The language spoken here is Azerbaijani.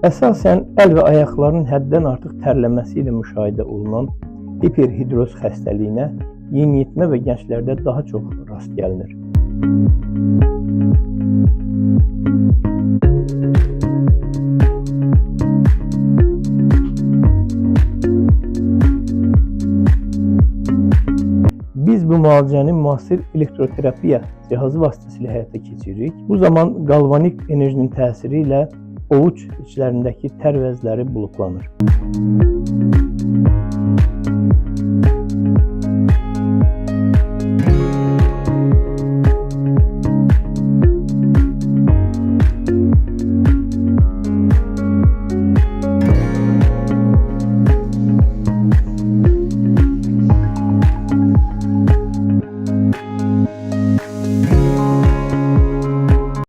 Əsasən əl və ayaqların həddən artıq tərləməsi ilə müşahidə olunan hiperhidroz xəstəliyinə yeniyetmə və gənclərdə daha çox rast gəlinir. Biz bu müalicəni müasir elektroterapiya cihazı vasitəsilə həyata keçiririk. Bu zaman qalvanik enerjinin təsiri ilə ovuc içlərindəki tər vəzləri bloklanır.